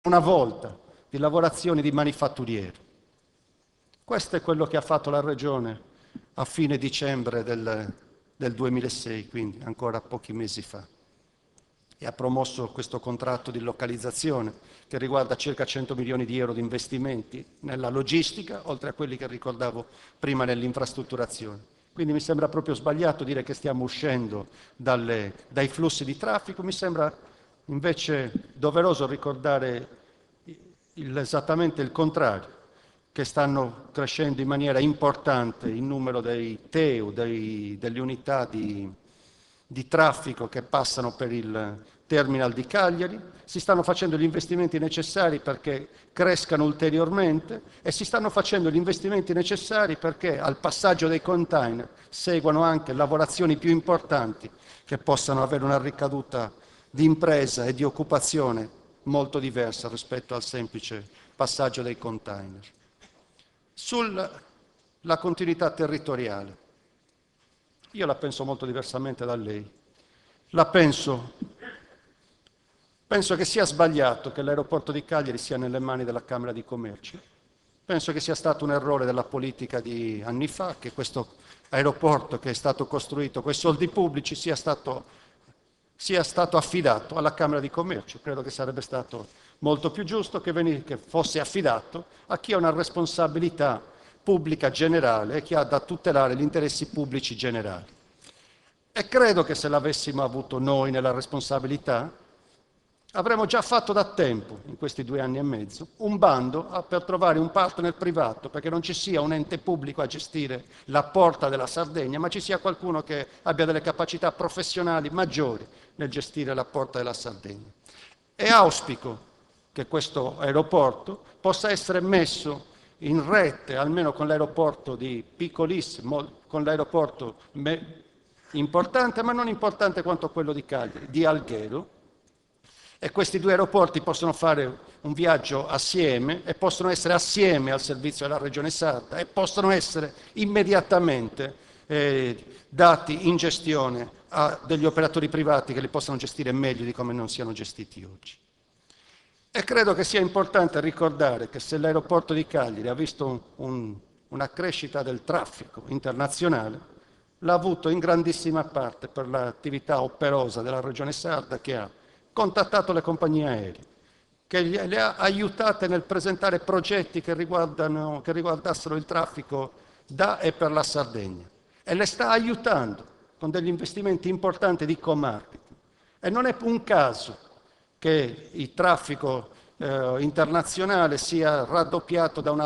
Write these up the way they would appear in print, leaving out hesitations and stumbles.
una volta di lavorazioni di manifatturieri. Questo è quello che ha fatto la Regione a fine dicembre del 2006, quindi ancora pochi mesi fa. E ha promosso questo contratto di localizzazione che riguarda circa 100 milioni di euro di investimenti nella logistica, oltre a quelli che ricordavo prima nell'infrastrutturazione. Quindi mi sembra proprio sbagliato dire che stiamo uscendo dai flussi di traffico, mi sembra invece doveroso ricordare esattamente il contrario, che stanno crescendo in maniera importante il numero dei TEU, delle unità di traffico che passano per il terminal di Cagliari, si stanno facendo gli investimenti necessari perché crescano ulteriormente e si stanno facendo gli investimenti necessari perché al passaggio dei container seguano anche lavorazioni più importanti che possano avere una ricaduta di impresa e di occupazione molto diversa rispetto al semplice passaggio dei container. Sulla continuità territoriale, io la penso molto diversamente da lei. Penso che sia sbagliato che l'aeroporto di Cagliari sia nelle mani della Camera di Commercio. Penso che sia stato un errore della politica di anni fa, che questo aeroporto che è stato costruito con i soldi pubblici sia stato affidato alla Camera di Commercio. Credo che sarebbe stato molto più giusto che fosse affidato a chi ha una responsabilità pubblica generale e chi ha da tutelare gli interessi pubblici generali. E credo che se l'avessimo avuto noi nella responsabilità, avremmo già fatto da tempo, in questi 2 anni e mezzo, un bando per trovare un partner privato, perché non ci sia un ente pubblico a gestire la porta della Sardegna, ma ci sia qualcuno che abbia delle capacità professionali maggiori nel gestire la porta della Sardegna. E auspico che questo aeroporto possa essere messo in rete, almeno con l'aeroporto di Piccolissimo, con l'aeroporto importante, ma non importante quanto quello di Cagliari, di Alghero, e questi 2 aeroporti possono fare un viaggio assieme e possono essere assieme al servizio della Regione Sarda e possono essere immediatamente dati in gestione a degli operatori privati che li possano gestire meglio di come non siano gestiti oggi. E credo che sia importante ricordare che se l'aeroporto di Cagliari ha visto una crescita del traffico internazionale, l'ha avuto in grandissima parte per l'attività operosa della Regione Sarda, che ha contattato le compagnie aeree, che le ha aiutate nel presentare progetti che riguardassero il traffico da e per la Sardegna, e le sta aiutando con degli investimenti importanti di co-marketing. E non è un caso che il traffico internazionale sia raddoppiato da un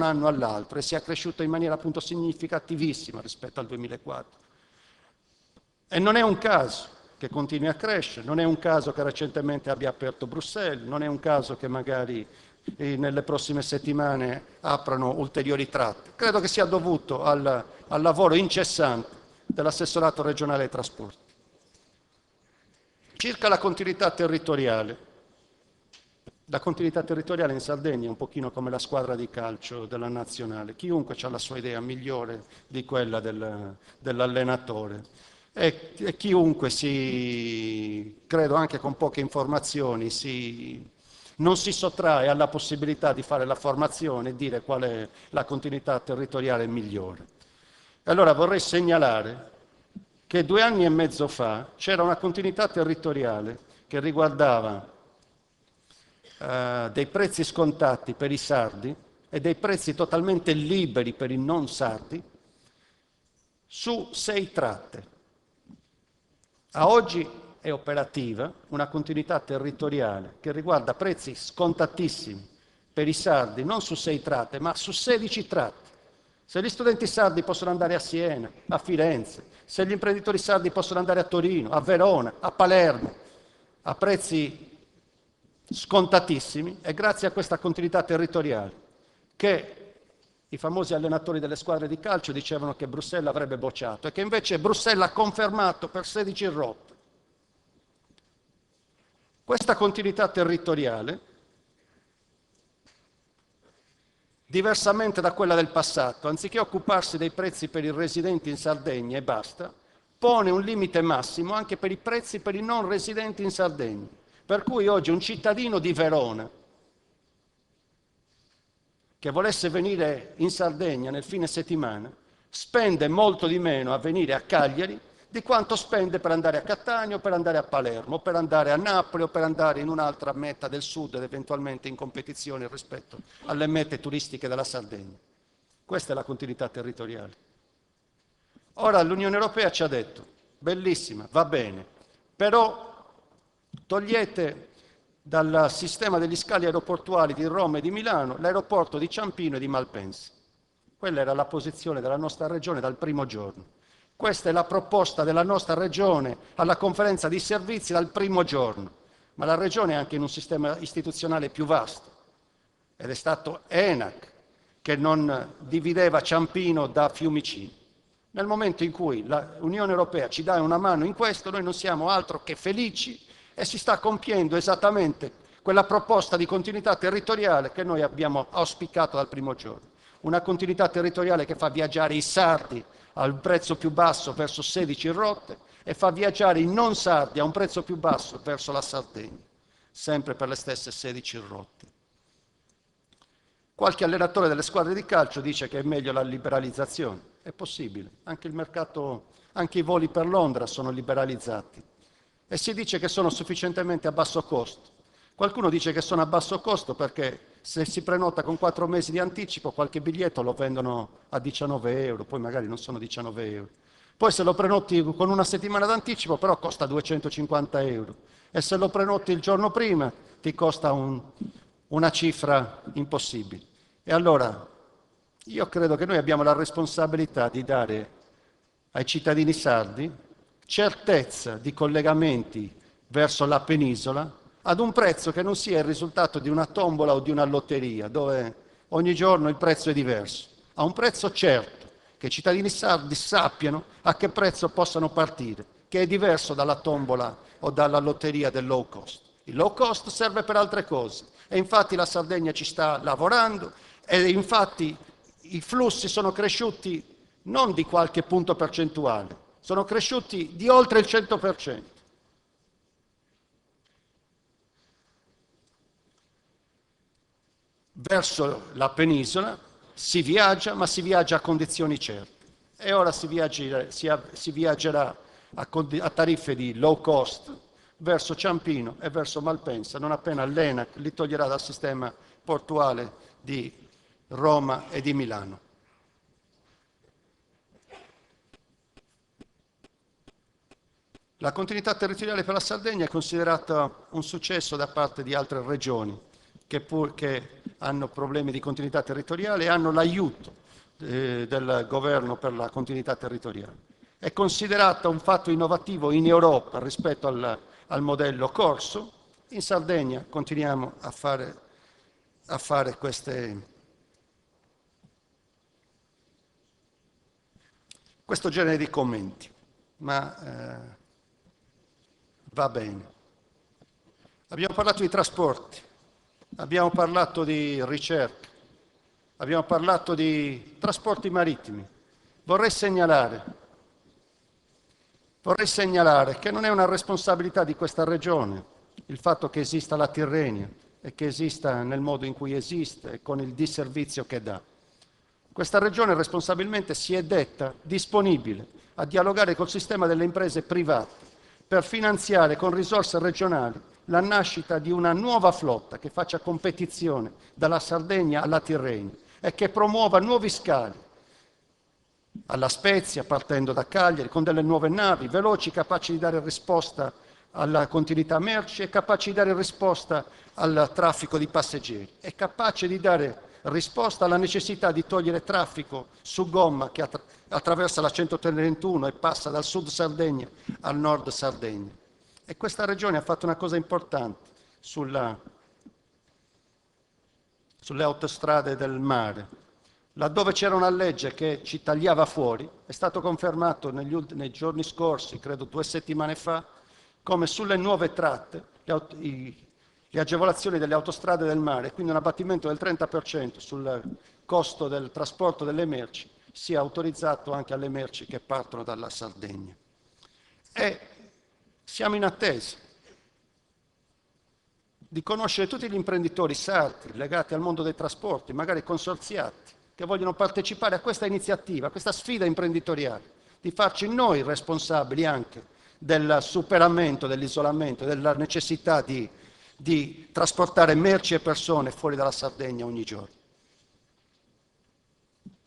anno all'altro e sia cresciuto in maniera appunto significativissima rispetto al 2004. E non è un caso che continui a crescere, non è un caso che recentemente abbia aperto Bruxelles, non è un caso che magari nelle prossime settimane aprano ulteriori tratte. Credo che sia dovuto al lavoro incessante dell'assessorato regionale ai trasporti. Circa la continuità territoriale in Sardegna è un pochino come la squadra di calcio della nazionale, chiunque ha la sua idea migliore di quella dell'allenatore. E chiunque credo anche con poche informazioni, non si sottrae alla possibilità di fare la formazione e dire qual è la continuità territoriale migliore. Allora vorrei segnalare che 2 anni e mezzo fa c'era una continuità territoriale che riguardava dei prezzi scontati per i sardi e dei prezzi totalmente liberi per i non sardi su 6 tratte. A oggi è operativa una continuità territoriale che riguarda prezzi scontatissimi per i sardi, non su 6 tratte, ma su 16 tratte. Se gli studenti sardi possono andare a Siena, a Firenze, se gli imprenditori sardi possono andare a Torino, a Verona, a Palermo, a prezzi scontatissimi, è grazie a questa continuità territoriale che i famosi allenatori delle squadre di calcio dicevano che Bruxelles avrebbe bocciato e che invece Bruxelles ha confermato per 16 rotte. Questa continuità territoriale, diversamente da quella del passato, anziché occuparsi dei prezzi per i residenti in Sardegna e basta, pone un limite massimo anche per i prezzi per i non residenti in Sardegna. Per cui oggi un cittadino di Verona che volesse venire in Sardegna nel fine settimana spende molto di meno a venire a Cagliari di quanto spende per andare a Catania o per andare a Palermo, o per andare a Napoli o per andare in un'altra meta del sud ed eventualmente in competizione rispetto alle mete turistiche della Sardegna. Questa è la continuità territoriale. Ora l'Unione Europea ci ha detto, bellissima, va bene, però togliete dal sistema degli scali aeroportuali di Roma e di Milano l'aeroporto di Ciampino e di Malpensa. Quella era la posizione della nostra regione dal primo giorno. Questa è la proposta della nostra regione alla conferenza di servizi dal primo giorno, ma la regione è anche in un sistema istituzionale più vasto ed è stato ENAC che non divideva Ciampino da Fiumicino. Nel momento in cui l'Unione Europea ci dà una mano in questo, noi non siamo altro che felici e si sta compiendo esattamente quella proposta di continuità territoriale che noi abbiamo auspicato dal primo giorno. Una continuità territoriale che fa viaggiare i sardi al prezzo più basso verso 16 rotte e fa viaggiare i non sardi a un prezzo più basso verso la Sardegna, sempre per le stesse 16 rotte. Qualche allenatore delle squadre di calcio dice che è meglio la liberalizzazione. È possibile, anche il mercato, anche i voli per Londra sono liberalizzati e si dice che sono sufficientemente a basso costo. Qualcuno dice che sono a basso costo perché se si prenota con 4 mesi di anticipo qualche biglietto lo vendono a 19 euro, poi magari non sono 19 euro. Poi se lo prenoti con una settimana d'anticipo però costa 250 euro e se lo prenoti il giorno prima ti costa una cifra impossibile. E allora io credo che noi abbiamo la responsabilità di dare ai cittadini sardi certezza di collegamenti verso la penisola ad un prezzo che non sia il risultato di una tombola o di una lotteria, dove ogni giorno il prezzo è diverso, a un prezzo certo, che i cittadini sardi sappiano a che prezzo possano partire, che è diverso dalla tombola o dalla lotteria del low cost. Il low cost serve per altre cose e infatti la Sardegna ci sta lavorando e infatti i flussi sono cresciuti non di qualche punto percentuale, sono cresciuti di oltre il 100%. Verso la penisola si viaggia, ma si viaggia a condizioni certe. E ora si viaggerà a tariffe di low cost verso Ciampino e verso Malpensa, non appena l'ENAC li toglierà dal sistema portuale di Roma e di Milano. La continuità territoriale per la Sardegna è considerata un successo da parte di altre regioni che hanno problemi di continuità territoriale e hanno l'aiuto del governo per la continuità territoriale. È considerata un fatto innovativo in Europa rispetto al modello corso. In Sardegna continuiamo a fare questo genere di commenti, ma va bene. Abbiamo parlato di trasporti, abbiamo parlato di ricerca, abbiamo parlato di trasporti marittimi. Vorrei segnalare che non è una responsabilità di questa regione il fatto che esista la Tirrenia e che esista nel modo in cui esiste e con il disservizio che dà. Questa regione responsabilmente si è detta disponibile a dialogare col sistema delle imprese private per finanziare con risorse regionali la nascita di una nuova flotta che faccia competizione dalla Sardegna alla Tirrenia e che promuova nuovi scali alla Spezia, partendo da Cagliari, con delle nuove navi veloci, capaci di dare risposta alla continuità merci, è capace di dare risposta al traffico di passeggeri, è capace di dare risposta alla necessità di togliere traffico su gomma che attraversa la 131 e passa dal sud Sardegna al nord Sardegna. E questa regione ha fatto una cosa importante sulle autostrade del mare. Laddove c'era una legge che ci tagliava fuori, è stato confermato nei giorni scorsi, credo 2 settimane fa, come sulle nuove tratte le agevolazioni delle autostrade del mare, quindi un abbattimento del 30% sul costo del trasporto delle merci, sia autorizzato anche alle merci che partono dalla Sardegna. E siamo in attesa. di conoscere tutti gli imprenditori sardi legati al mondo dei trasporti, magari consorziati, che vogliono partecipare a questa iniziativa, a questa sfida imprenditoriale, di farci noi responsabili anche del superamento, dell'isolamento, della necessità di trasportare merci e persone fuori dalla Sardegna ogni giorno.